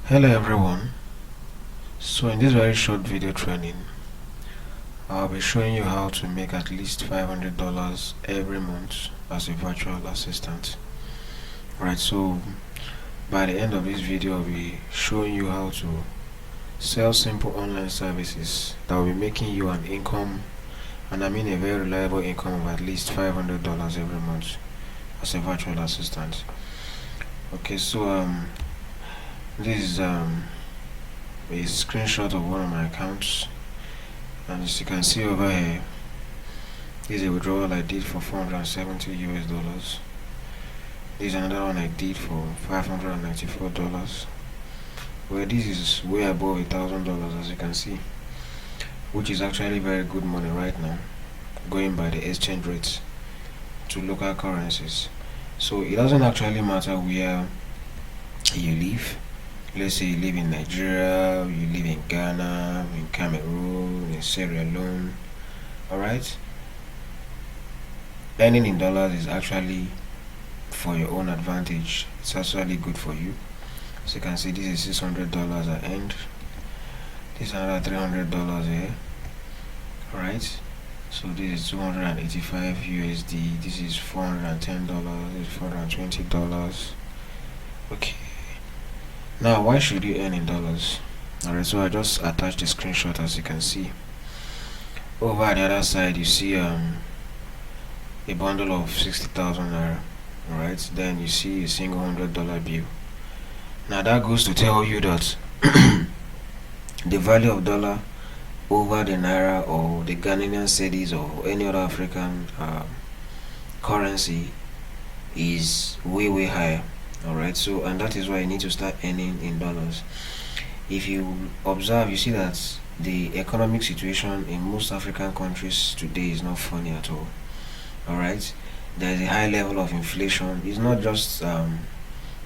Hello everyone. So in this very short video training, I'll be showing you how to make at least $500 every month as a virtual assistant. Right, so by the end of this video, I'll be showing you how to sell simple online services that will be making you an income, and I mean a very reliable income of at least $500 every month as a virtual assistant. Okay, so this is a screenshot of one of my accounts, and as you can see over here, this is a withdrawal I did for $470 US. This is another one I did for $594, where this is way above $1,000, as you can see, which is actually very good money right now, going by the exchange rates to local currencies. So it doesn't actually matter where you live. Let's say you live in Nigeria, you live in Ghana, in Cameroon, in Sierra Leone. Alright? Earning in dollars is actually for your own advantage. It's actually good for you. So you can see this is $600 I earned. This is another $300 here. Alright? So this is 285 USD. This is $410. This is $420. Okay. Now, why should you earn in dollars? Alright, so I just attached the screenshot, as you can see. Over at the other side, you see a bundle of 60,000 naira. Alright, then you see a single $100 bill. Now that goes to tell you that the value of dollar over the naira or the Ghanaian cedis or any other African currency is way higher. Alright, so and that is why you need to start earning in dollars. If you observe, you see that the economic situation in most African countries today is not funny at all. Alright, there is a high level of inflation. It's not just a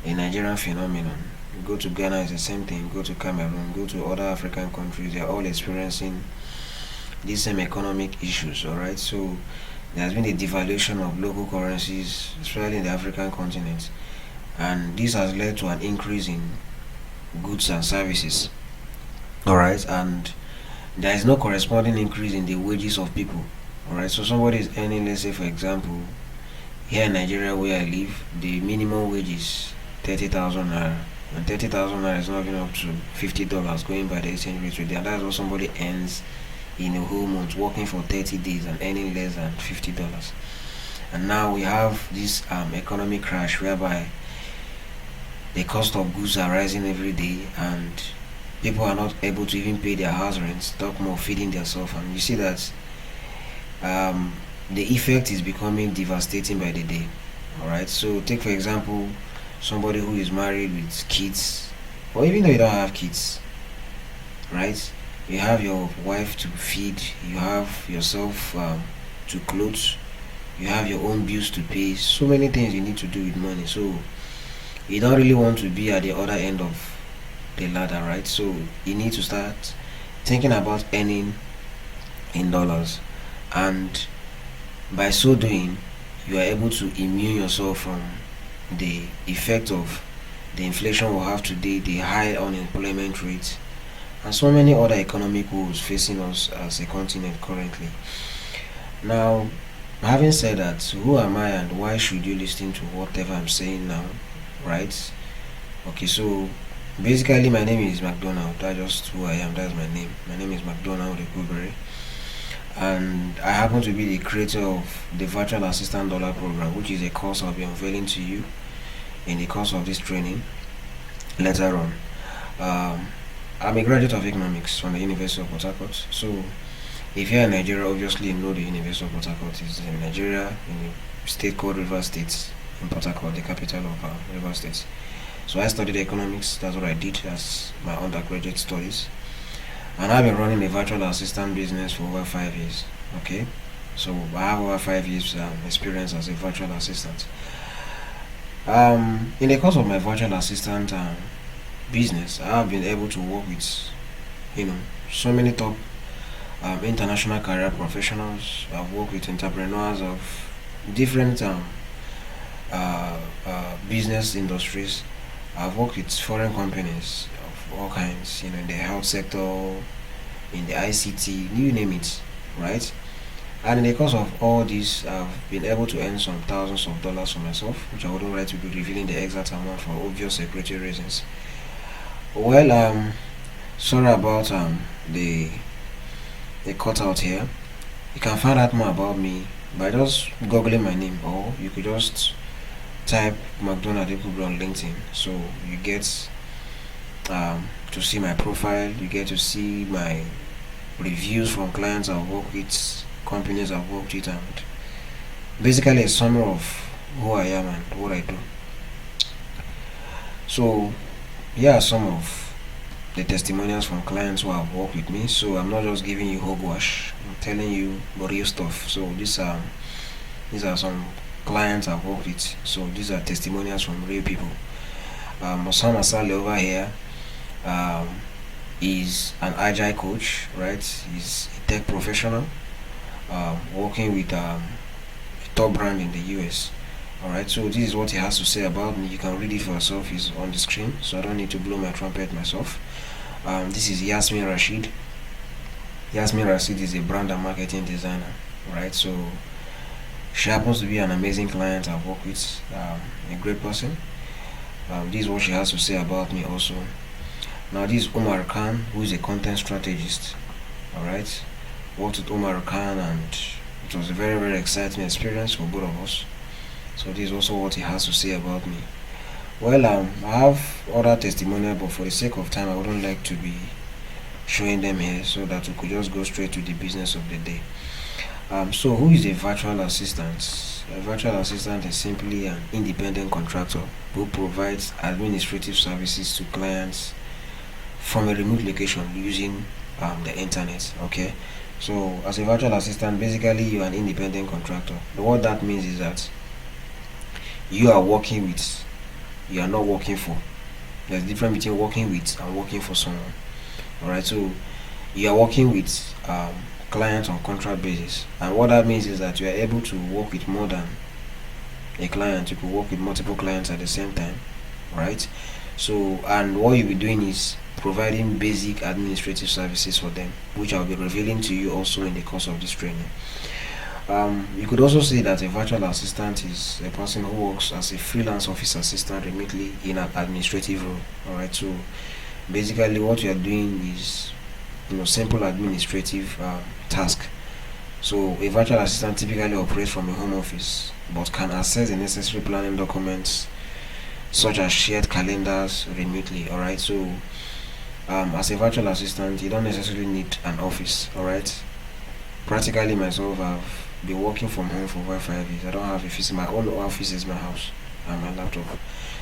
Nigerian phenomenon. You go to Ghana, it's the same thing. Go to Cameroon, go to other African countries, they are all experiencing these same economic issues. Alright, so there has been a devaluation of local currencies, especially in the African continent, and this has led to an increase in goods and services. Alright, and there is no corresponding increase in the wages of people. Alright, so somebody is earning, let's say for example, here in Nigeria where I live, the minimum wage is 30,000 naira, and 30,000 naira is not even up to $50 going by the exchange rate today, and that's what somebody earns in a whole month working for 30 days and earning less than $50. And now we have this economic crash whereby the cost of goods are rising every day, and people are not able to even pay their house rents, talk more feeding themselves, and you see that the effect is becoming devastating by the day. Alright, so take for example somebody who is married with kids, or even though you don't have kids, right? You have your wife to feed, you have yourself to clothe, you have your own bills to pay, so many things you need to do with money. So you don't really want to be at the other end of the ladder, right? So you need to start thinking about earning in dollars, and by so doing you are able to immune yourself from the effect of the inflation we have today, the high unemployment rate, and so many other economic woes facing us as a continent currently. Now, having said that, who am I and why should you listen to whatever I'm saying now? Right? Okay, so basically my name is McDonald. That's just who I am. That's my name. My name is McDonald Ekuberry, and I happen to be the creator of the Virtual Assistant Dollar Program, which is a course I'll be unveiling to you in the course of this training later on. I'm a graduate of economics from the University of Port Harcourt. So if you're in Nigeria, obviously you know the University of Port Harcourt is in Nigeria, in a state called Rivers State, in Port Harcourt, the capital of Rivers State. So I studied economics. That's what I did as my undergraduate studies, and I've been running a virtual assistant business for over 5 years. Okay, so I have over 5 years experience as a virtual assistant. In the course of my virtual assistant business, I have been able to work with so many top international career professionals. I've worked with entrepreneurs of different business industries. I've worked with foreign companies all kinds, in the health sector, in the ICT, you name it, right? And in the course of all this, I've been able to earn some thousands of dollars for myself, which I wouldn't like to be revealing the exact amount for obvious security reasons. Well, sorry about the cutout here. You can find out more about me by just googling my name, or you could just type McDonald Ekubri on LinkedIn. So you get to see my profile, you get to see my reviews from clients I've worked with, companies I've worked with, and basically a summary of who I am and what I do. So here are some of the testimonials from clients who have worked with me. So I'm not just giving you hogwash, I'm telling you real stuff. So these are some clients I've worked with. So these are testimonials from real people. Osama Saleh over here is an agile coach, right? He's a tech professional, working with a top brand in the US. Alright, so this is what he has to say about me. You can read it for yourself, he's on the screen, so I don't need to blow my trumpet myself. This is Yasmin Rashid. Yasmin Rashid is a brand and marketing designer, right? So she happens to be an amazing client I've worked with, a great person. This is what she has to say about me also. Now this is Omar Khan, who is a content strategist. Alright, worked with Omar Khan, and it was a very, very exciting experience for both of us. So this is also what he has to say about me. Well, I have other testimonial, but for the sake of time, I wouldn't like to be showing them here, so that we could just go straight to the business of the day. So who is a virtual assistant? A virtual assistant is simply an independent contractor who provides administrative services to clients from a remote location using the internet. Okay, so as a virtual assistant, basically you are an independent contractor. What that means is that you are working with, you are not working for. There's a difference between working with and working for someone. Alright, so you are working with clients on contract basis, and what that means is that you are able to work with more than a client. You could work with multiple clients at the same time, right? So, and what you'll be doing is providing basic administrative services for them, which I'll be revealing to you also in the course of this training. You could also say that a virtual assistant is a person who works as a freelance office assistant remotely in an administrative role. Alright, so basically what you are doing is simple administrative task. So a virtual assistant typically operates from a home office, but can access the necessary planning documents such as shared calendars remotely. Alright, so as a virtual assistant, you don't necessarily need an office. Alright, practically myself, I've been working from home for over 5 years. I don't have a office. My own office is my house and my laptop.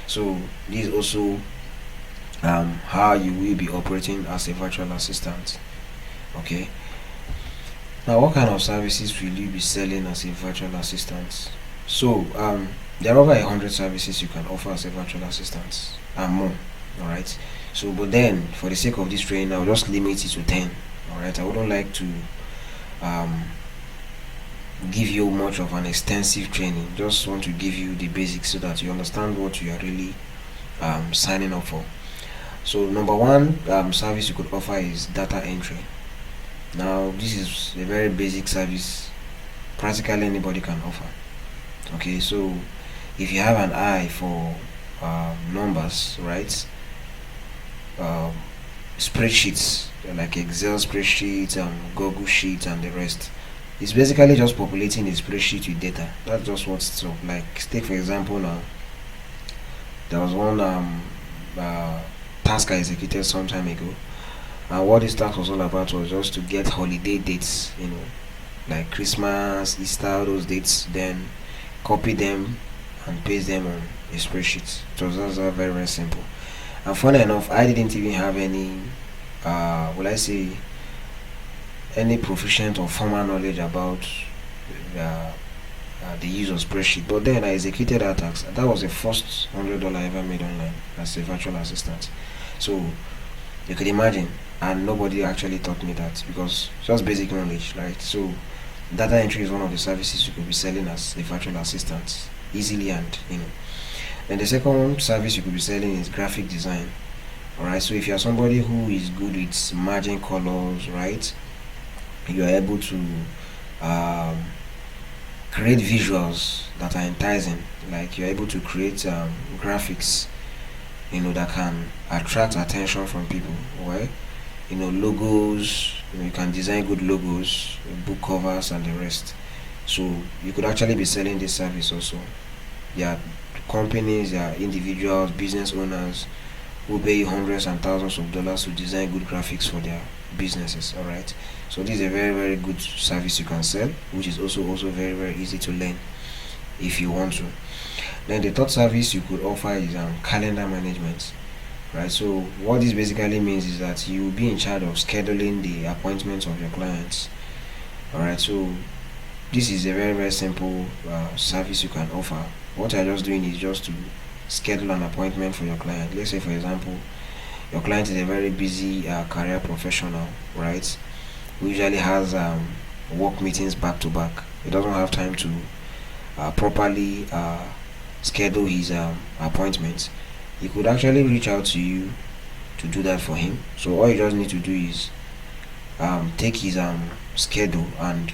So this is also how you will be operating as a virtual assistant. Okay, now what kind of services will you be selling as a virtual assistant? So there are over 100 services you can offer as a virtual assistant and more. Alright, so but then for the sake of this training, I'll just limit it to 10. Alright, I wouldn't like to give you much of an extensive training. Just want to give you the basics so that you understand what you are really signing up for. So number one service you could offer is data entry. Now this is a very basic service practically anybody can offer. Okay, so if you have an eye for numbers, right, spreadsheets like Excel spreadsheets, Google Sheets and the rest, it's basically just populating a spreadsheet with data. That's just what it's like. Take for example, now there was one task I executed some time ago, and what this task was all about was just to get holiday dates, like Christmas, Easter, all those dates, then copy them and paste them on a spreadsheet. It was just very, very simple. And funny enough, I didn't even have any will I say any proficient or formal knowledge about the use of spreadsheet. But then I executed that task. That was the first $100 I ever made online as a virtual assistant. So you could imagine, and nobody actually taught me that, because just basic knowledge, right? So data entry is one of the services you could be selling as a virtual assistant easily, and Then the second service you could be selling is graphic design. Alright, so if you are somebody who is good with margin colors, right, you are able to um, create visuals that are enticing, like you're able to create graphics, that can attract attention from people, right? Logos, you can design good logos, book covers, and the rest. So you could actually be selling this service also. There are companies, there are individuals, business owners who pay you hundreds and thousands of dollars to design good graphics for their businesses. All right, so this is a very very good service you can sell, which is also very very easy to learn if you want to. Then the third service you could offer is calendar management. Right, so what this basically means is that you will be in charge of scheduling the appointments of your clients. All right, so this is a very very simple service you can offer. What you're just doing is just to schedule an appointment for your client. Let's say for example your client is a very busy career professional, right, who usually has work meetings back to back. He doesn't have time to properly schedule his appointments. He could actually reach out to you to do that for him. So all you just need to do is take his schedule and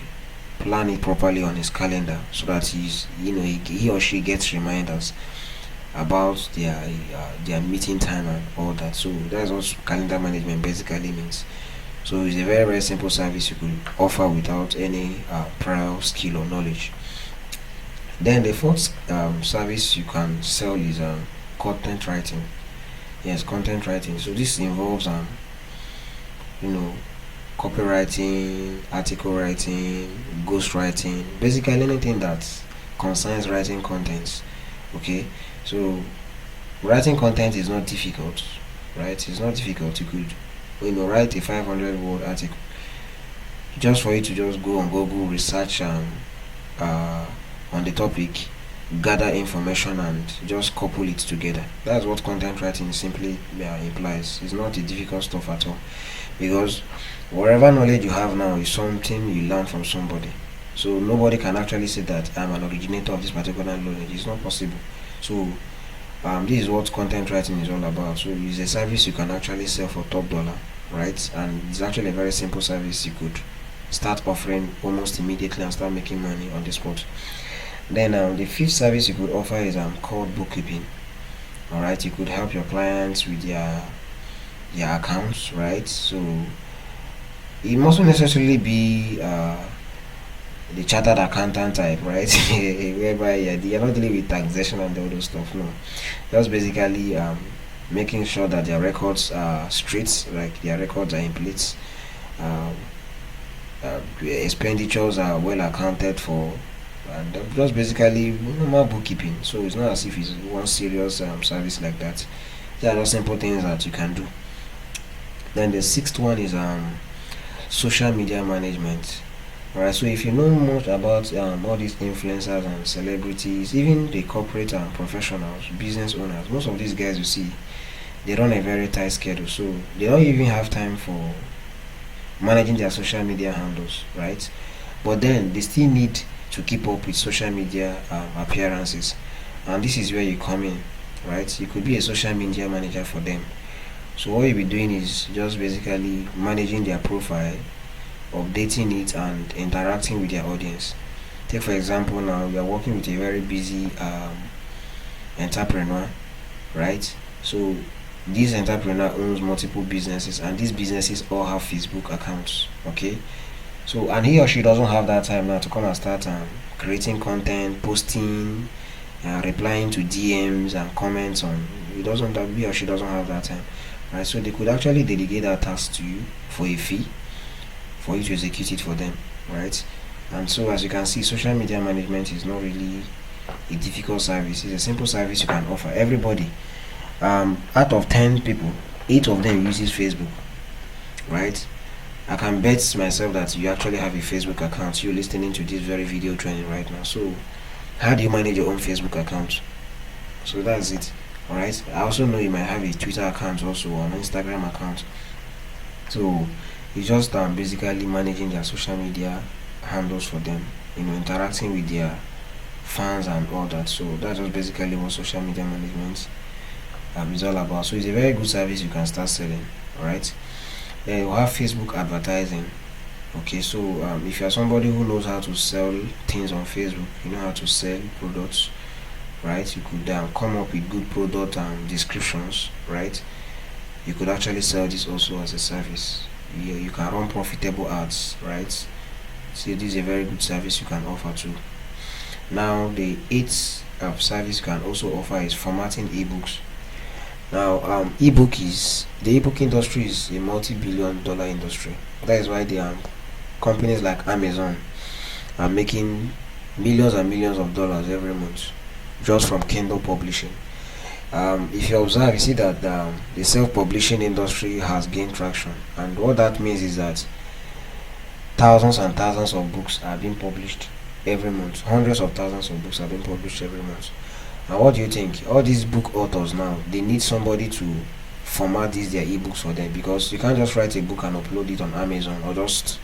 plan it properly on his calendar, so that he or she gets reminders about their meeting time and all that. So that's what calendar management basically means. So it's a very very simple service you could offer without any prior skill or knowledge. Then the fourth service you can sell is content writing. Yes, content writing. So this involves you know copywriting, article writing, ghost writing, basically anything that concerns writing contents. Okay, so writing content is not difficult, right? It's not difficult. You could write a 500-word article, just for you to just go on Google, research uh, on the topic, gather information, and just couple it together. That's what content writing simply implies. It's not a difficult stuff at all, because whatever knowledge you have now is something you learn from somebody. So nobody can actually say that I'm an originator of this particular knowledge. It's not possible. So this is what content writing is all about. So it's a service you can actually sell for top dollar, right? And it's actually a very simple service you could start offering almost immediately and start making money on the spot. Then the fifth service you could offer is called bookkeeping. All right, you could help your clients with their accounts, right? So it mustn't necessarily be the chartered accountant type, right? Whereby you're not dealing with taxation and all those stuff. No, just basically making sure that their records are straight, like their records are in place. Um, Expenditures are well accounted for, and just basically normal bookkeeping. So it's not as if it's one serious service like that. There are just simple things that you can do. Then the sixth one is social media management. Alright, so if you know much about all these influencers and celebrities, even the corporate and professionals, business owners, most of these guys you see, they run a very tight schedule, so they don't even have time for managing their social media handles, right? But then they still need to keep up with social media appearances, and this is where you come in, right? You could be a social media manager for them. So what you'll be doing is just basically managing their profile, updating it, and interacting with their audience. Take for example, now you are working with a very busy entrepreneur, right? So this entrepreneur owns multiple businesses, and these businesses all have Facebook accounts. Okay, so and he or she doesn't have that time now to come and start creating content, posting, replying to DMs and comments on. He or she doesn't have that time, right? So they could actually delegate that task to you for a fee, for you to execute it for them, right? And so as you can see, social media management is not really a difficult service. It's a simple service you can offer everybody. Out of 10 people, 8 of them uses Facebook, right? I can bet myself that you actually have a Facebook account. You're listening to this very video training right now. So how do you manage your own Facebook account? So that's it. All right, I also know you might have a Twitter account also, or an Instagram account. So it's just basically managing their social media handles for them, interacting with their fans and all that. So that's just basically what social media management is all about. So it's a very good service you can start selling. All right. Then you have Facebook advertising. Okay, so if you are somebody who knows how to sell things on Facebook, you know how to sell products, right? You could come up with good product descriptions, right? You could actually sell this also as a service. You can run profitable ads, right? So this is a very good service you can offer too. Now the eighth service you can also offer is formatting ebooks. Now the ebook industry is a multi-billion-dollar industry. That is why the companies like Amazon are making millions and millions of dollars every month just from Kindle publishing. If you observe, you see that the self-publishing industry has gained traction, and what that means is that thousands and thousands of books are being published every month. Hundreds of thousands of books are being published every month. And what do you think? All these book authors now, they need somebody to format these their ebooks for them, because you can't just write a book and upload it on Amazon, or just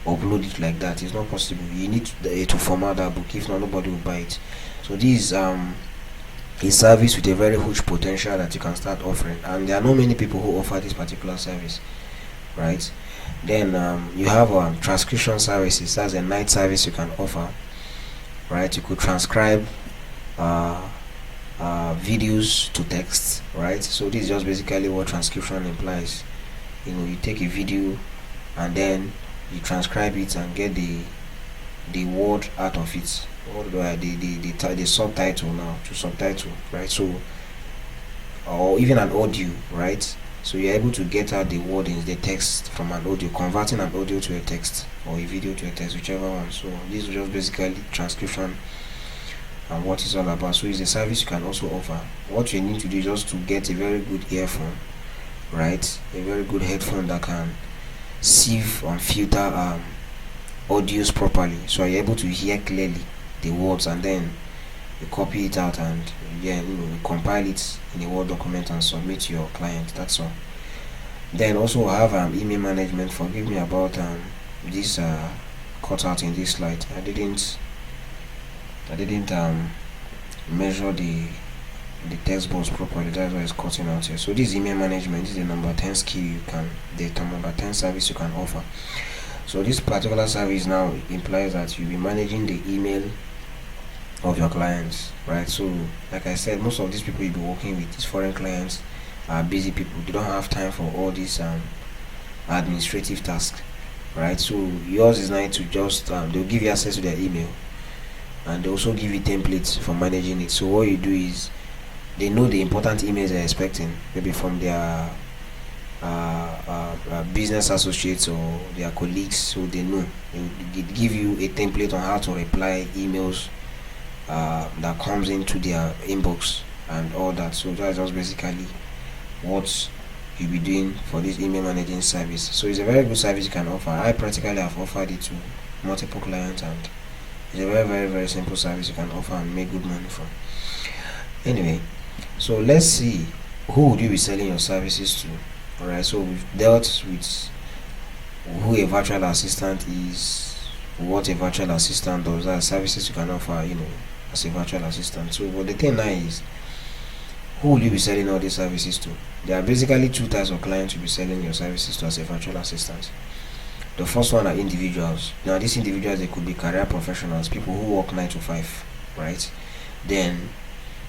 upload it like that. It's not possible. You need to format that book. If not, nobody will buy it. So this a service with a very huge potential that you can start offering, and there are not many people who offer this particular service, right? Then you have transcription services. That's a night service you can offer, right? You could transcribe videos to text, right? So this is just basically what transcription implies. You take a video and then you transcribe it and get the word out of it, or the subtitle, now to subtitle, right? So, or even an audio, right? So you're able to get out the word in the text from an audio, converting an audio to a text, or a video to a text, whichever one. So this is just basically transcription and what it's all about. So it's a service you can also offer. What you need to do is just to get a very good earphone, right? A very good headphone that can sieve and filter audios properly, so you're able to hear clearly the words, and then you copy it out and you compile it in a Word document and submit to your client. That's all. Then also have email management. Forgive me about this cut out in this slide. I didn't measure the text box properly. That's why it's cutting out here. So this email management is the number 10 skill the number 10 service you can offer. So this particular service now implies that you'll be managing the email of your clients, right? So like I said, most of these people you'll be working with, these foreign clients, are busy people. They don't have time for all these administrative tasks, right? So yours is nice to just they'll give you access to their email, and they also give you templates for managing it. So what you do is, they know the important emails they're expecting, maybe from their business associates or their colleagues, so they know. They give you a template on how to reply emails that comes into their inbox and all that. So that's just basically what you'll be doing for this email managing service. So it's a very good service you can offer. I practically have offered it to multiple clients, and it's a very, very, very simple service you can offer and make good money from. Anyway, so let's see, who would you be selling your services to? Alright, so we've dealt with who a virtual assistant is, what a virtual assistant does, that services you can offer, as a virtual assistant. So but the thing now is, who will you be selling all these services to? There are basically two types of clients you'll be selling your services to as a virtual assistant. The first one are individuals. Now these individuals, they could be career professionals, people who work 9 to 5, right? Then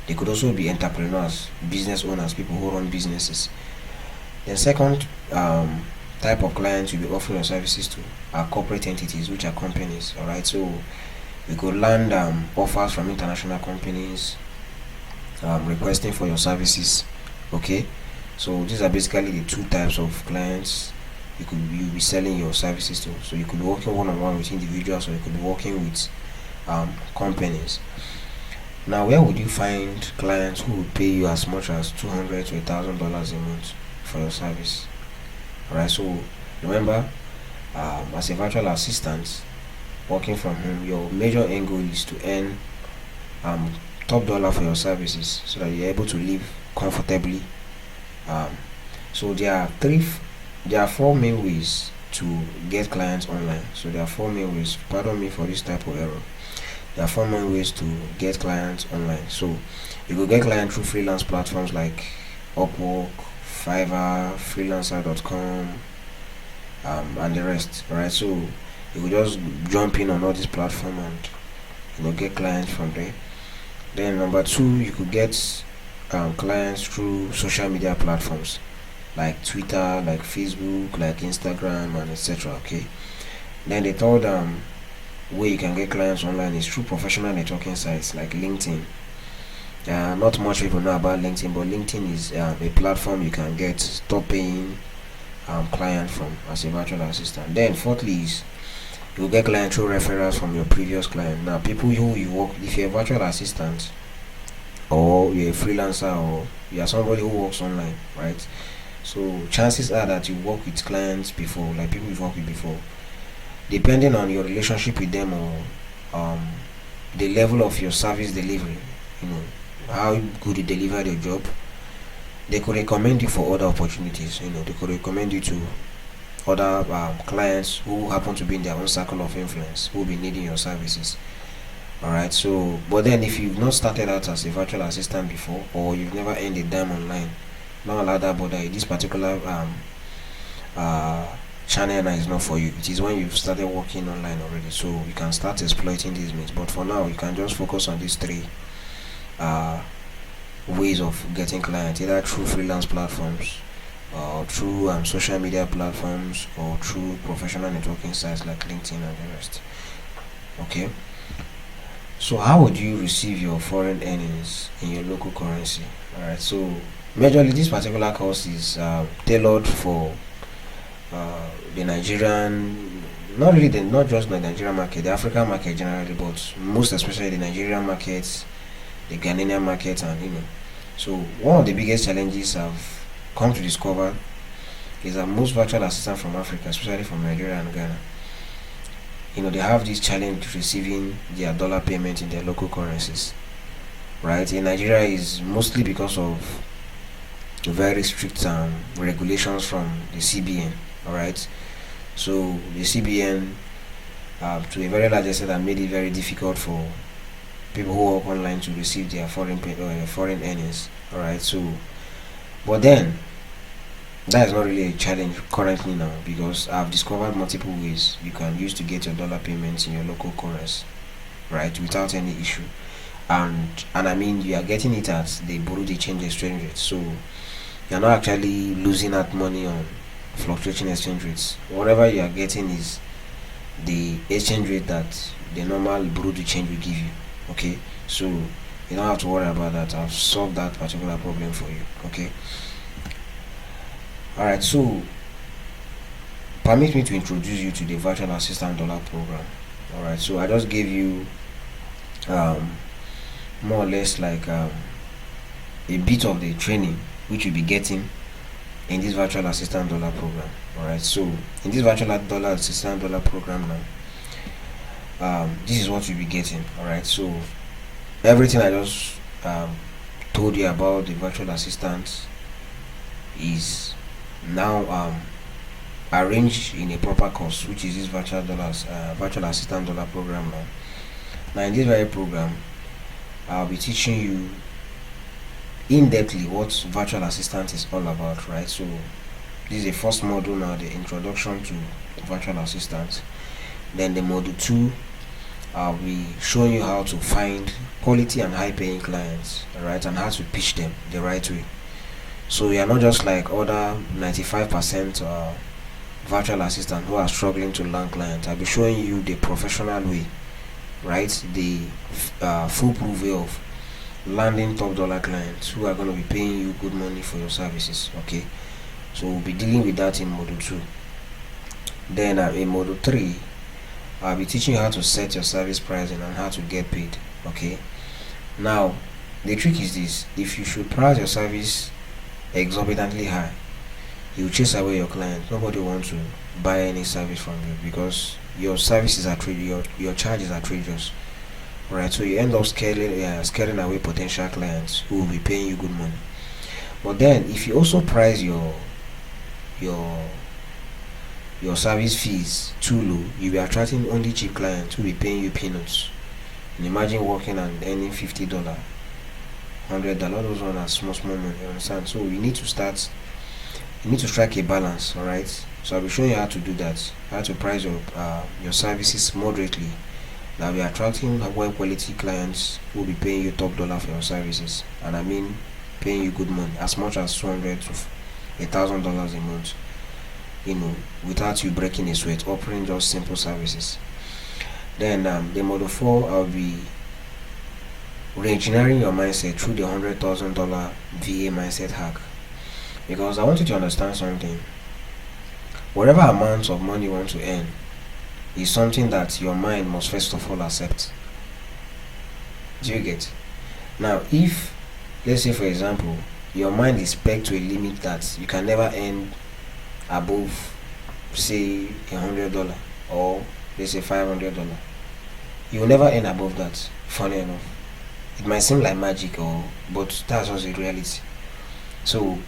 they could also be entrepreneurs, business owners, people who run businesses. The second type of clients you'll be offering your services to are corporate entities, which are companies. Alright, so you could land offers from international companies requesting for your services. Okay, so these are basically the two types of clients you'll be selling your services to. So you could be working one-on-one with individuals, or you could be working with companies. Now, where would you find clients who would pay you as much as $200 to $1,000 a month for your service? Alright, so remember, as a virtual assistant working from home, your major end goal is to earn top dollar for your services, so that you're able to live comfortably. So there are four main ways to get clients online. So there are four main ways. Pardon me for this type of error. There are four main ways to get clients online. So you could get clients through freelance platforms like Upwork, Fiverr, freelancer.com, and the rest. Alright, so you could just jump in on all these platforms and get clients from there. Then number two, you could get clients through social media platforms like Twitter, like Facebook, like Instagram, and etc. Okay. Then the third way you can get clients online is through professional networking sites like LinkedIn. Not much people know about LinkedIn, but LinkedIn is a platform you can get top paying client from as a virtual assistant. Then fourthly is you will get client through referrals from your previous client. Now people who you work, if you're a virtual assistant or you're a freelancer or you're somebody who works online, right? So chances are that you work with clients before, like people you've worked with before. Depending on your relationship with them or the level of your service delivery, how good you deliver your job, they could recommend you for other opportunities. They could recommend you to other clients who happen to be in their own circle of influence who will be needing your services. Alright, so but then if you've not started out as a virtual assistant before or you've never earned a dime online, don't allow that bother. This particular channel is not for you. It is when you've started working online already, so you can start exploiting these means. But for now, you can just focus on these three ways of getting clients, either through freelance platforms or through social media platforms or through professional networking sites like LinkedIn and the rest. Okay, so how would you receive your foreign earnings in your local currency? Alright, so majorly this particular course is tailored for the Nigerian, not just the Nigerian market, the African market generally, but most especially the Nigerian markets, the Ghanaian market, and so one of the biggest challenges I've come to discover is that most virtual assistants from Africa, especially from Nigeria and Ghana, they have this challenge receiving their dollar payment in their local currencies. Right? In Nigeria is mostly because of very strict regulations from the CBN. Alright, so the CBN to a very large extent made it very difficult for people who work online to receive their foreign earnings. Alright, so but then that is not really a challenge currently now, because I've discovered multiple ways you can use to get your dollar payments in your local currency, right, without any issue. And I mean, you are getting it at the Bureau de Change exchange rate, so you're not actually losing out money on fluctuating exchange rates. Whatever you are getting is the exchange rate that the normal Bureau de Change will give you. Okay, so you don't have to worry about that. I've solved that particular problem for you. Okay. Alright, so permit me to introduce you to the virtual assistant dollar program. Alright, so I just gave you more or less like a bit of the training which you'll be getting in this virtual assistant dollar program. Alright, so in this virtual assistant dollar program now, this is what you'll be getting. Alright, so everything I just told you about the virtual assistant is now arranged in a proper course, which is this virtual assistant dollar program. Now in this very program, I'll be teaching you in-depthly what virtual assistant is all about, right? So this is the first module now, the introduction to virtual assistants. Then the module 2, I'll be showing you how to find quality and high-paying clients, right, and how to pitch them the right way. So you are not just like other 95% virtual assistants who are struggling to land clients. I'll be showing you the professional way, right? The foolproof way of landing top dollar clients who are going to be paying you good money for your services. Okay, so we'll be dealing with that in module 2. Then in module 3, I'll be teaching you how to set your service pricing and how to get paid. Okay, now the trick is this: if you should price your service exorbitantly high, you chase away your client. Nobody wants to buy any service from you because your services are your charges are outrageous, right? So you end up scaring away potential clients who will be paying you good money. But then if you also price your service fees too low, you'll be attracting only cheap clients who will be paying you peanuts. Imagine working and earning $50, $100. All those ones are small money. You understand? So you need to strike a balance. All right. So I'll be showing you how to do that. How to price your services moderately. That will be attracting high quality clients who will be paying you top dollar for your services, and I mean paying you good money, as much as $200 to $1,000 a month. Without you breaking a sweat, offering just simple services. Then the model 4, I'll be re-engineering your mindset through the $100,000 VA mindset hack. Because I want you to understand something. Whatever amount of money you want to earn is something that your mind must first of all accept. Do you get? Now, if, let's say for example, your mind is pegged to a limit that you can never earn above, say, $100, or let's say $500, you will never earn above that. Funny enough, it might seem like magic, but that's also the reality. So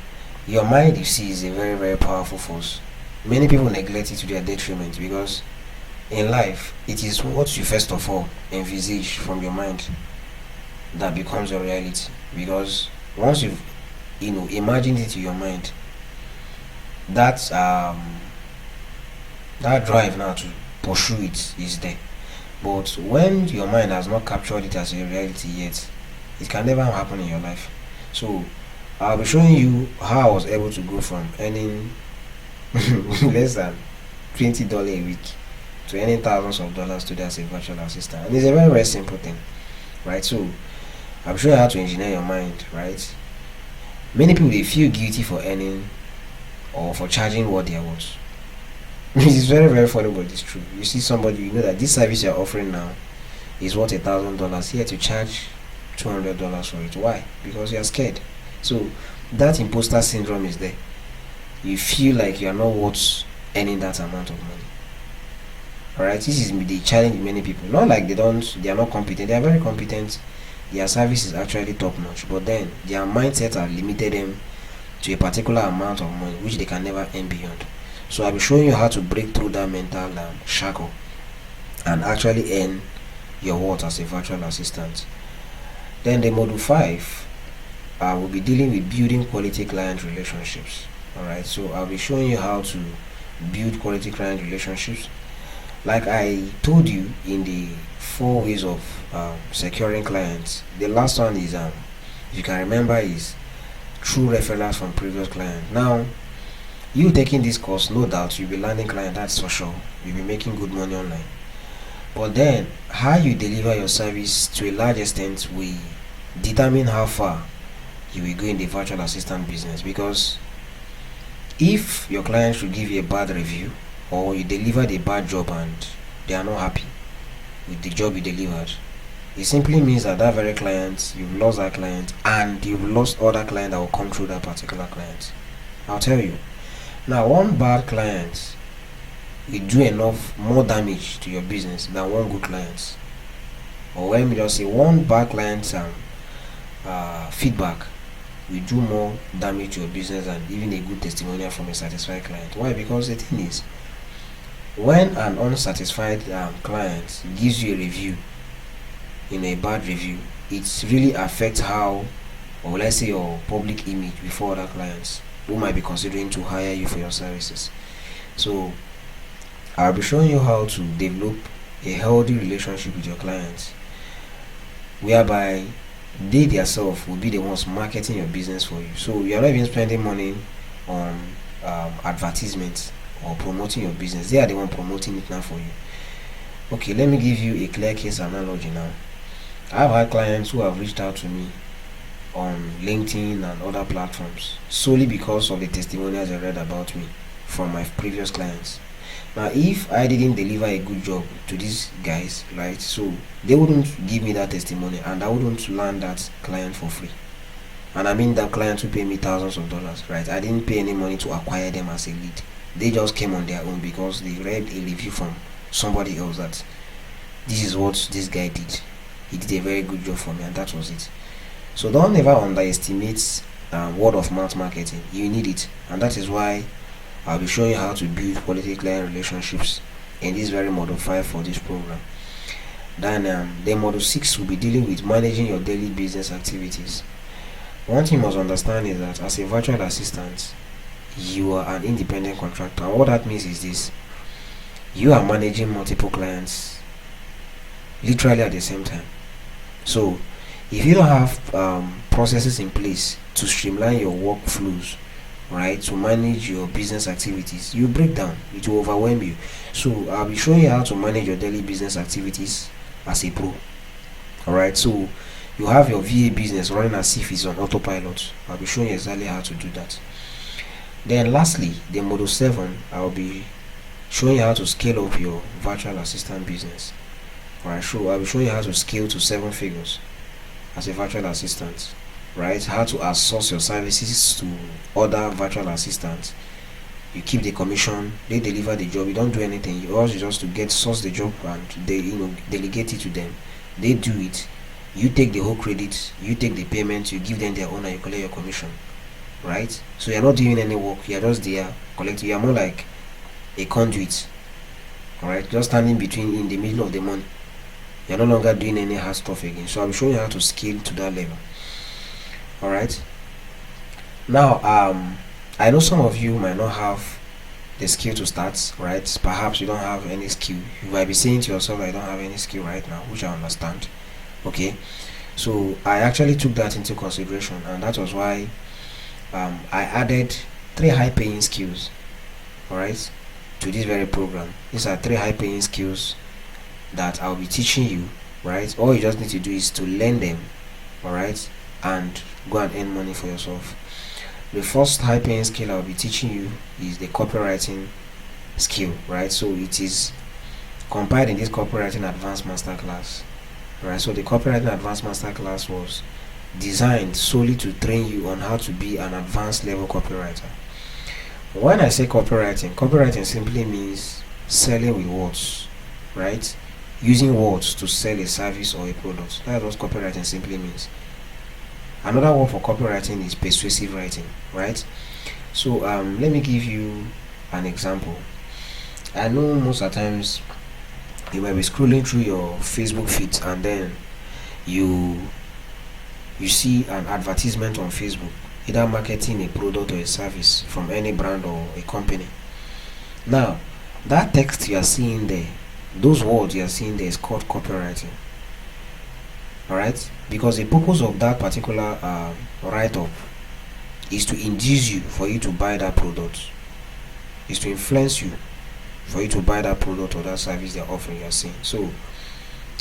your mind, you see, is a very, very powerful force. Many people neglect it to their detriment, because in life it is what you first of all envisage from your mind that becomes your reality. Because once you've imagined it in your mind, that drive now to pursue it is there. But when your mind has not captured it as a reality yet, it can never happen in your life. So I'll be showing you how I was able to go from earning less than $20 a week to earning thousands of dollars today as a virtual assistant. And it's a very, very simple thing, right? So I'm showing you how to engineer your mind, right? Many people, they feel guilty for earning or for charging what they are worth. It's very, very funny, but it's true. You see somebody, you know that this service you're offering now is worth $1,000, here to charge $200 for it. Why? Because you're scared. So that imposter syndrome is there. You feel like you are not worth earning that amount of money. Alright, this is the challenge many people. Not like they are not competent. They are very competent. Their service is actually top notch, but then their mindset have limited them to a particular amount of money which they can never earn beyond. So I'll be showing you how to break through that mental shackle and actually earn your worth as a virtual assistant. Then the module 5, I will be dealing with building quality client relationships. Alright, so I'll be showing you how to build quality client relationships. Like I told you in the 4 ways of securing clients, the last one is, if you can remember, is through referrals from previous clients. Now, you taking this course, no doubt you'll be landing clients, that's for sure. You'll be making good money online. But then, how you deliver your service to a large extent will determine how far you will go in the virtual assistant business. Because if your client should give you a bad review, or you delivered a bad job and they are not happy with the job you delivered, it simply means that that very client, you've lost that client, and you've lost other clients that will come through that particular client. I'll tell you. Now, one bad client will do enough more damage to your business than one good client. Or let me just say, one bad client feedback will do more damage to your business than even a good testimonial from a satisfied client. Why? Because the thing is, when an unsatisfied client gives you a review, in a bad review, it really affects how, or let's say, your public image before other clients who might be considering to hire you for your services. So I'll be showing you how to develop a healthy relationship with your clients, whereby they themselves will be the ones marketing your business for you. So you're not even spending money on advertisements or promoting your business. They are the one promoting it now for you. Okay, let me give you a clear case analogy now. I've had clients who have reached out to me on LinkedIn and other platforms solely because of the testimonials I read about me from my previous clients. Now, if I didn't deliver a good job to these guys, right, so they wouldn't give me that testimony, and I wouldn't land that client for free. And I mean that client who pay me thousands of dollars, right? I didn't pay any money to acquire them as a lead. They just came on their own because they read a review from somebody else that this is what this guy did. He did a very good job for me, and that was it. So don't ever underestimate word of mouth marketing. You need it, and that is why I'll be showing you how to build quality client relationships in this very model 5 for this program. Then module 6 will be dealing with managing your daily business activities. One thing you must understand is that as a virtual assistant, you are an independent contractor. What that means is this: you are managing multiple clients literally at the same time. So if you don't have processes in place to streamline your workflows, right, to manage your business activities, you break down, it will overwhelm you. So I'll be showing you how to manage your daily business activities as a pro. Alright, so you have your VA business running as if it's on autopilot. I'll be showing you exactly how to do that. Then lastly, the module 7, I'll be showing you how to scale up your virtual assistant business. Alright, so I'll be showing you how to scale to 7 figures as a virtual assistant, right? How to outsource your services to other virtual assistants. You keep the commission, they deliver the job, you don't do anything. You also just to get source the job and they delegate it to them. They do it. You take the whole credit, you take the payment, you give them their own, and you collect your commission, right? So you're not doing any work, you're just there collecting. You're more like a conduit, alright, just standing between in the middle of the money. You're no longer doing any hard stuff again. So I'll be showing you how to scale to that level. Alright, now I know some of you might not have the skill to start, right? Perhaps you don't have any skill. You might be saying to yourself, I don't have any skill right now, which I understand. Okay, so I actually took that into consideration, and that was why I added 3 high-paying skills, alright, to this very program. These are 3 high-paying skills that I'll be teaching you, right? All you just need to do is to learn them, alright, and go and earn money for yourself. The first high-paying skill I'll be teaching you is the copywriting skill, right? So it is compiled in this copywriting advanced masterclass, right? So the copywriting advanced masterclass was designed solely to train you on how to be an advanced level copywriter. When I say copywriting simply means selling with words, right? Using words to sell a service or a product. That's what copywriting simply means. Another word for copywriting is persuasive writing, right? So let me give you an example. I know most of the times you might be scrolling through your Facebook feed and then you see an advertisement on Facebook, either marketing a product or a service from any brand or a company. Now that text you are seeing there, those words you are seeing there, is called copywriting. Alright, because the purpose of that particular write-up is to induce you for you to buy that product, is to influence you for you to buy that product or that service they're offering, you're seeing. So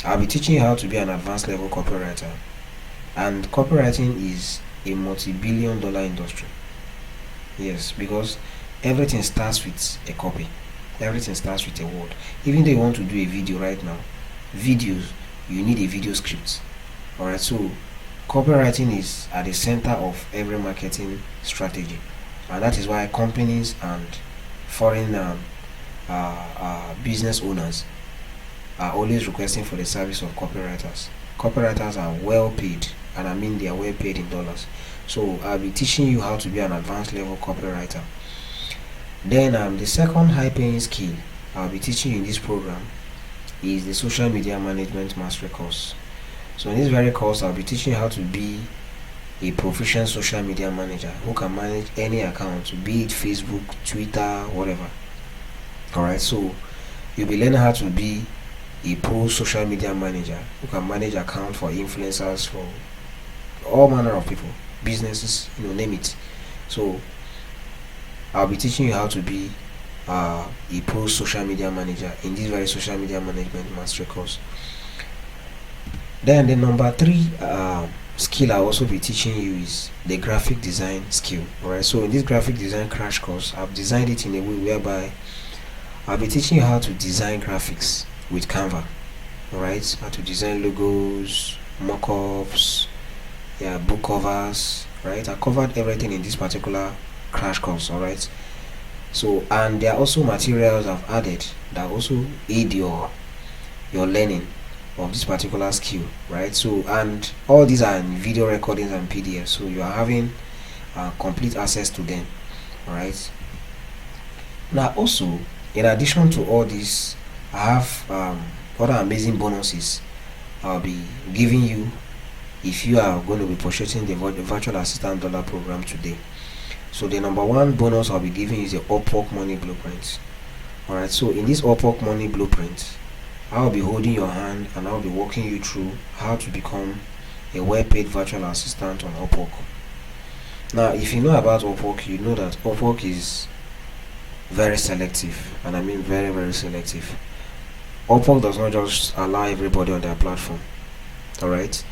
I'll be teaching you how to be an advanced level copywriter, and copywriting is a multi-billion-dollar industry. Yes, because everything starts with a copy, everything starts with a word. Even though you want to do a video right now, videos, you need a video script. Alright, so copywriting is at the center of every marketing strategy, and that is why companies and foreign business owners are always requesting for the service of copywriters. Copywriters are well paid, and I mean they are well paid in dollars. So I'll be teaching you how to be an advanced level copywriter. Then the second high paying skill I'll be teaching you in this program is the social media management mastery course. So in this very course, I'll be teaching you how to be a proficient social media manager who can manage any account, be it Facebook, Twitter, whatever. Alright, so you'll be learning how to be a pro social media manager who can manage accounts for influencers, for all manner of people, businesses, name it. So I'll be teaching you how to be a pro social media manager in this very social media management mastery course. Then the number 3 skill I'll also be teaching you is the graphic design skill. Alright, so in this graphic design crash course, I've designed it in a way whereby I'll be teaching you how to design graphics with Canva. Alright, how to design logos, mockups, book covers. Right, I covered everything in this particular crash course. Alright, so and there are also materials I've added that also aid your learning of this particular skill, right? So and all these are in video recordings and PDFs, so you are having complete access to them. All right, now also in addition to all this, I have other amazing bonuses I'll be giving you if you are going to be purchasing the virtual assistant dollar program today. So the number one bonus I'll be giving you is the Upwork Money Blueprint. Alright, so in this Upwork Money Blueprint, I'll be holding your hand and I'll be walking you through how to become a well-paid virtual assistant on Upwork. Now, if you know about Upwork, you know that Upwork is very selective, and I mean very, very selective. Upwork does not just allow everybody on their platform. Alright,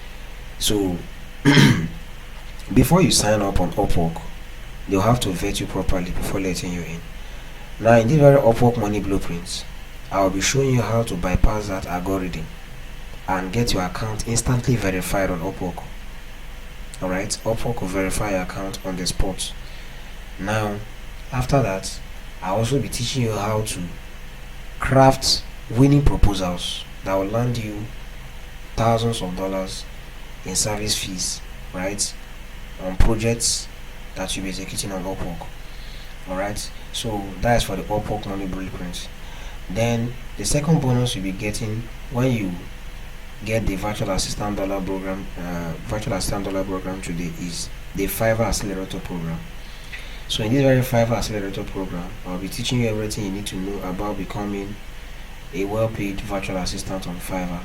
so before you sign up on Upwork, they'll have to vet you properly before letting you in. Now, in this very Upwork Money Blueprint, I'll be showing you how to bypass that algorithm and get your account instantly verified on Upwork. Alright, Upwork will verify your account on the spot. Now, after that, I'll also be teaching you how to craft winning proposals that will land you thousands of dollars in service fees, right, on projects that you'll be executing on Upwork. Alright, so that is for the Upwork Money Blueprint. Then the second bonus you'll be getting when you get the virtual assistant dollar program today is the Fiverr Accelerator program. So in this very Fiverr Accelerator program, I'll be teaching you everything you need to know about becoming a well-paid virtual assistant on Fiverr.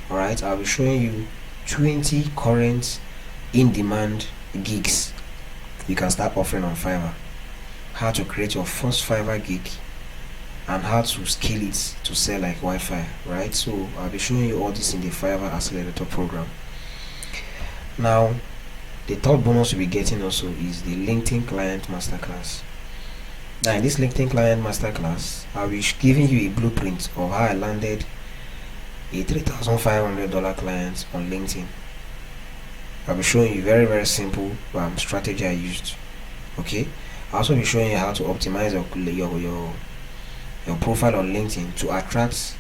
Alright, I'll be showing you 20 current in-demand gigs you can start offering on Fiverr, how to create your first Fiverr gig, and how to scale it to sell like Wi-Fi, right? So I'll be showing you all this in the Fiverr Accelerator program. Now, the third bonus you'll be getting also is the LinkedIn Client Masterclass. Now, in this LinkedIn Client Masterclass, I'll be giving you a blueprint of how I landed a $3,500 client on LinkedIn. I'll be showing you very, very simple strategy I used. Okay, I'll also be showing you how to optimize your profile on LinkedIn to attract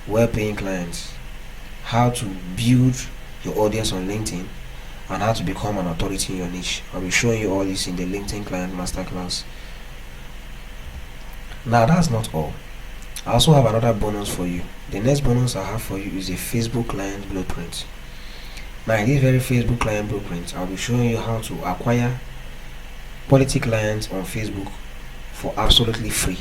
well-paying clients, how to build your audience on LinkedIn, and how to become an authority in your niche. I'll be showing you all this in the LinkedIn Client Masterclass. Now, that's not all. I also have another bonus for you. The next bonus I have for you is a Facebook Client Blueprint. Now, in this very Facebook Client Blueprint, I'll be showing you how to acquire quality clients on Facebook for absolutely free.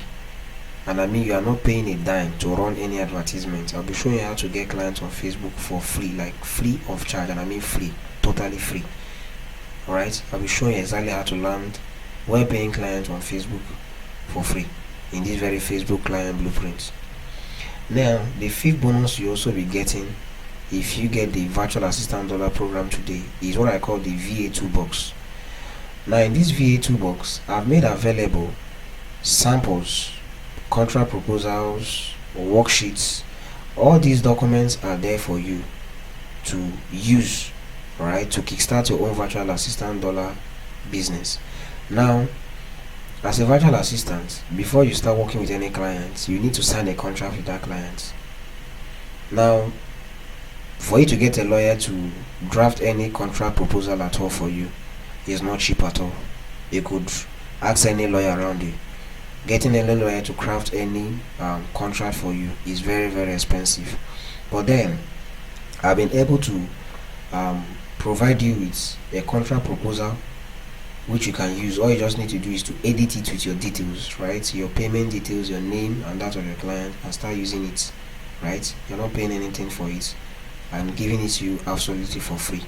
And I mean, you are not paying a dime to run any advertisement. I'll be showing you how to get clients on Facebook for free, like free of charge, and I mean free, totally free. Alright, I'll be showing you exactly how to land well-paying clients on Facebook for free in this very Facebook Client Blueprint. Now, the fifth bonus you also be getting if you get the Virtual Assistant Dollar program today is what I call the VA Toolbox. Now, in this VA Toolbox, I've made available samples, contract proposals, worksheets. All these documents are there for you to use, right, to kickstart your own virtual assistant dollar business. Now, as a virtual assistant, before you start working with any clients, you need to sign a contract with that client. Now, for you to get a lawyer to draft any contract proposal at all for you is not cheap at all. You could ask any lawyer around you. Getting any lawyer to craft any contract for you is very, very expensive. But then, I've been able to provide you with a contract proposal which you can use. All you just need to do is to edit it with your details, right? Your payment details, your name and that of your client, and start using it, right? You're not paying anything for it. I'm giving it to you absolutely for free.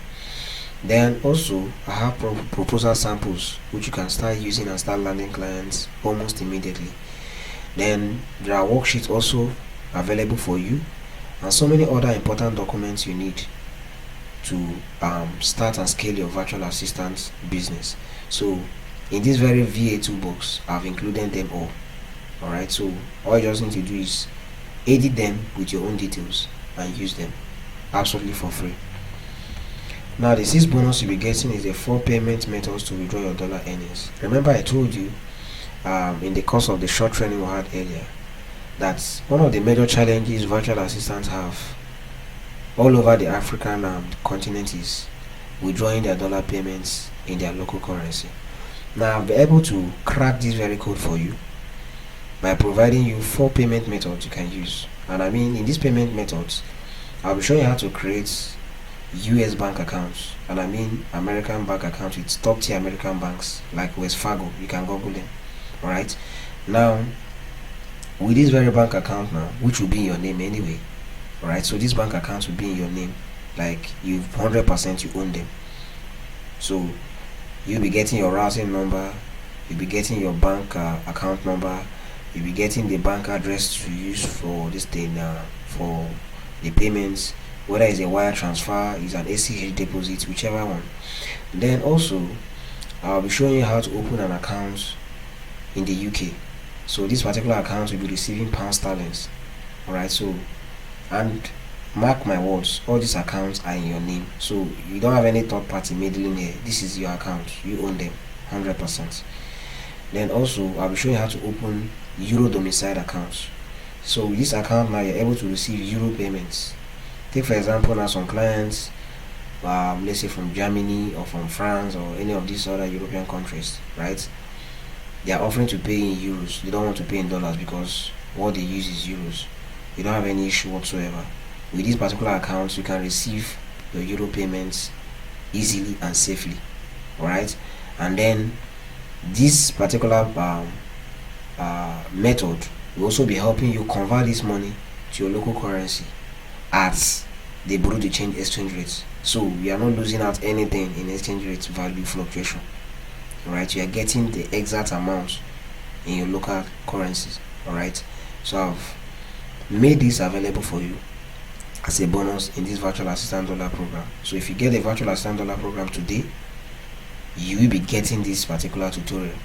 Then also, I have proposal samples which you can start using and start landing clients almost immediately. Then there are worksheets also available for you, and so many other important documents you need to start and scale your virtual assistant business. So in this very VA Toolbox, I've included them all. Alright, so all you just need to do is edit them with your own details and use them absolutely for free. Now, the sixth bonus you'll be getting is the 4 payment methods to withdraw your dollar earnings. Remember, I told you in the course of the short training we had earlier that one of the major challenges virtual assistants have all over the African continent is withdrawing their dollar payments in their local currency. Now, I'll be able to crack this very code for you by providing you 4 payment methods you can use. And I mean, in these payment methods, I'll be showing you how to create US bank accounts, and I mean American bank accounts with top tier American banks like Wells Fargo. You can Google them. Alright, now with this very bank account now, which will be in your name anyway. Alright, so this bank account will be in your name, like you 100% you own them. So you'll be getting your routing number, you'll be getting your bank account number, you'll be getting the bank address to use for this thing, for the payments, whether it's a wire transfer, is an ACH deposit, whichever one. Then also I'll be showing you how to open an account in the UK. So this particular account will be receiving pound sterling. Alright, so, and mark my words, all these accounts are in your name, so you don't have any third party meddling here. This is your account, you own them 100%. Then also I'll be showing you how to open euro domiciled accounts. So with this account now, you're able to receive euro payments. Take for example now, some clients, let's say from Germany or from France or any of these other European countries, right? They are offering to pay in euros. They don't want to pay in dollars because what they use is euros. You don't have any issue whatsoever. With these particular accounts, you can receive your euro payments easily and safely. Alright, and then this particular method will also be helping you convert this money to your local currency at the Bureau de Change exchange rates. So we are not losing out anything in exchange rate value fluctuation. Alright, you are getting the exact amount in your local currencies. Alright, so I've made this available for you as a bonus in this virtual assistant dollar program. So if you get the virtual assistant dollar program today, you will be getting this particular tutorial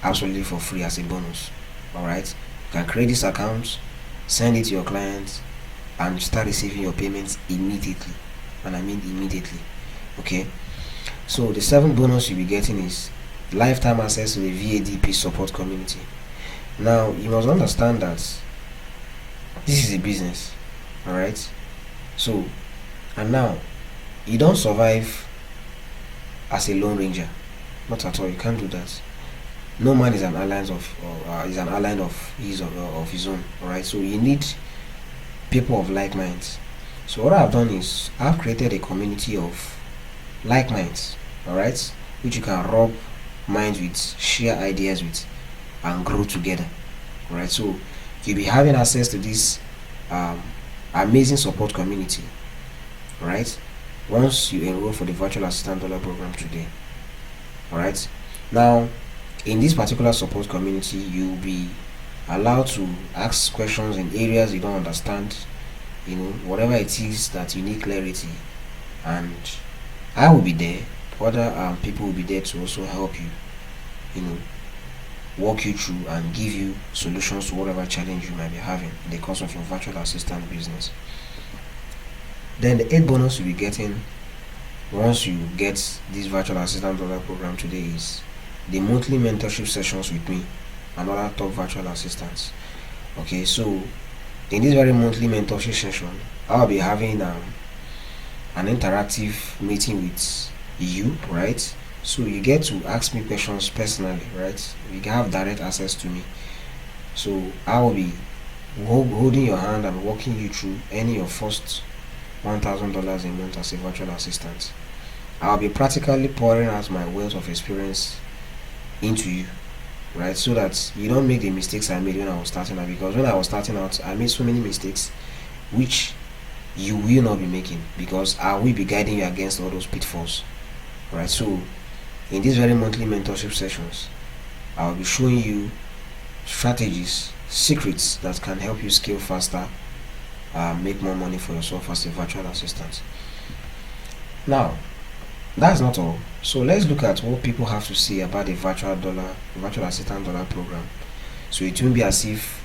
absolutely for free as a bonus. Alright, you can create this account, send it to your clients, and start receiving your payments immediately. And I mean immediately. Okay, so the 7th bonus you'll be getting is lifetime access to the VADP support community. Now you must understand that this is a business. Alright, so, and now you don't survive as a lone ranger, not at all. You can't do that. No man is an ally of his own. Alright, so you need people of like minds. So what I've done is I've created a community of like minds, alright, which you can rub minds with, share ideas with, and grow together. Alright, so you'll be having access to this amazing support community, right, once you enroll for the virtual assistant dollar program today. Alright, now in this particular support community, you'll be allowed to ask questions in areas you don't understand, you know, whatever it is that you need clarity, and I will be there. Other people will be there to also help you, you know, walk you through and give you solutions to whatever challenge you might be having in the course of your virtual assistant business. Then the 8th bonus you'll be getting once you get this virtual assistant dollar program today is the monthly mentorship sessions with me and other top virtual assistants. Okay, so in this very monthly mentorship session, I'll be having an interactive meeting with you, right? So you get to ask me questions personally, right? You have direct access to me. So I will be holding your hand and walking you through any of first $1,000 a month as a virtual assistant. I'll be practically pouring out my wealth of experience into you, right? So that you don't make the mistakes I made when I was starting out. Because when I was starting out, I made so many mistakes which you will not be making, because I will be guiding you against all those pitfalls, right? So in these very monthly mentorship sessions, I'll be showing you strategies, secrets that can help you scale faster, make more money for yourself as a virtual assistant. Now, that's not all. So let's look at what people have to say about the virtual assistant dollar program. So it won't be as if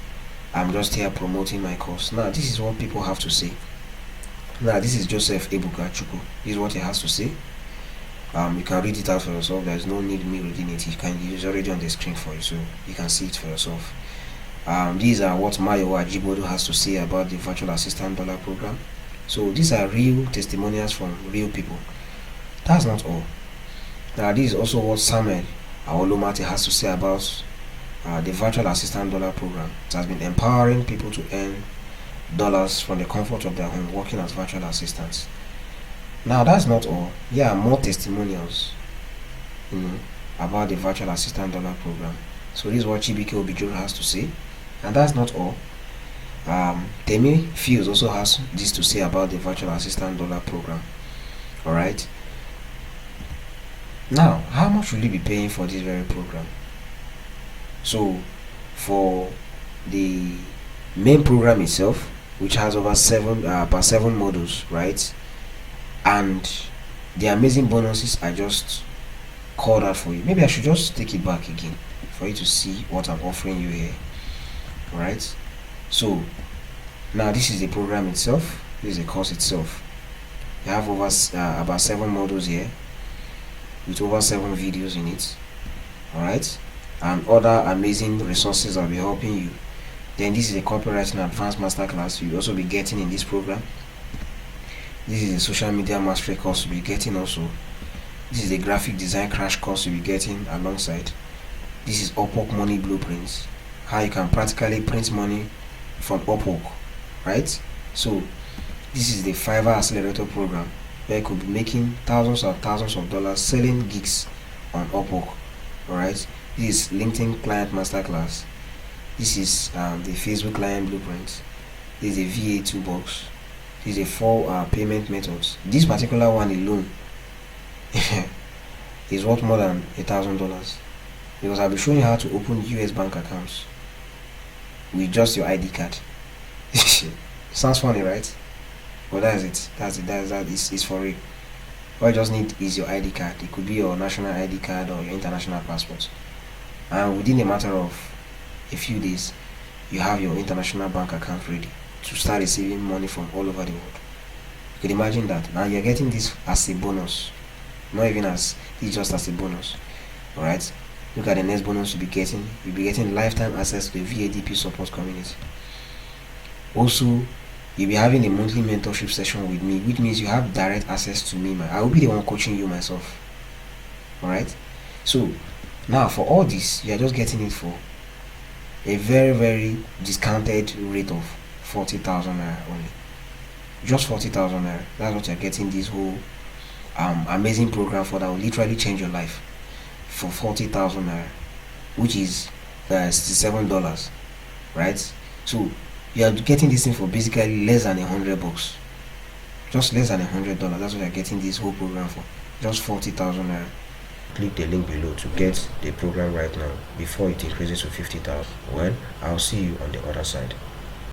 I'm just here promoting my course. Now, this is what people have to say. Now, this is Joseph Ebuka Chukwu. This is what he has to say. You can read it out for yourself. There's no need me reading it. It's already on the screen for you, so you can see it for yourself. These are what Mayo Ajibodu has to say about the virtual assistant dollar program. So these are real testimonials from real people. That's not all. Now, this is also what Samuel Awolomati has to say about the virtual assistant dollar program. It has been empowering people to earn dollars from the comfort of their home working as virtual assistants. Now that's not all. Here are more testimonials, about the virtual assistant dollar program. So this is what Chibike Obijoro has to say, and that's not all. Temi Fields also has this to say about the virtual assistant dollar program. All right. Now, how much will you be paying for this very program? So, for the main program itself, which has over about 7 modules, right? And the amazing bonuses I just called out for you. Maybe I should just take it back again for you to see what I'm offering you here. Alright, so now this is the program itself. This is the course itself. You have over about 7 modules here with over 7 videos in it. Alright, and other amazing resources that will be helping you. Then this is a copywriting advanced masterclass you'll also be getting in this program. This is a social media mastery course you'll be getting also. This is a graphic design crash course you'll be getting alongside. This is Upwork money blueprints, how you can practically print money from Upwork, right? So this is the Fiverr accelerator program where you could be making thousands of dollars selling gigs on Upwork. Alright, this is LinkedIn client masterclass. This is the Facebook client blueprint. This is a VA toolbox. This is a 4 payment methods. This particular one alone is worth more than $1,000 because I'll be showing you how to open US bank accounts with just your ID card. Sounds funny, right? But that's it. It's for real. All you just need is your ID card. It could be your national ID card or your international passport. And within a matter of a few days, you have your international bank account ready to start receiving money from all over the world. You could imagine that. Now you're getting this as a bonus. Not even as, it's just as a bonus. Alright? Look at the next bonus you'll be getting. You'll be getting lifetime access to the VADP support community. Also, you'll be having a monthly mentorship session with me, which means you have direct access to me. I will be the one coaching you myself. Alright? So, now for all this, you're just getting it for a very, very discounted rate of 40,000 naira only. Just 40,000 naira. That's what you're getting this whole amazing program for that will literally change your life for 40,000 naira, which is $67, right? So you are getting this thing for basically less than $100, just less than $100. That's what you're getting this whole program for, just 40,000 naira. Click the link below to get the program right now before it increases to 50,000. Well, I'll see you on the other side.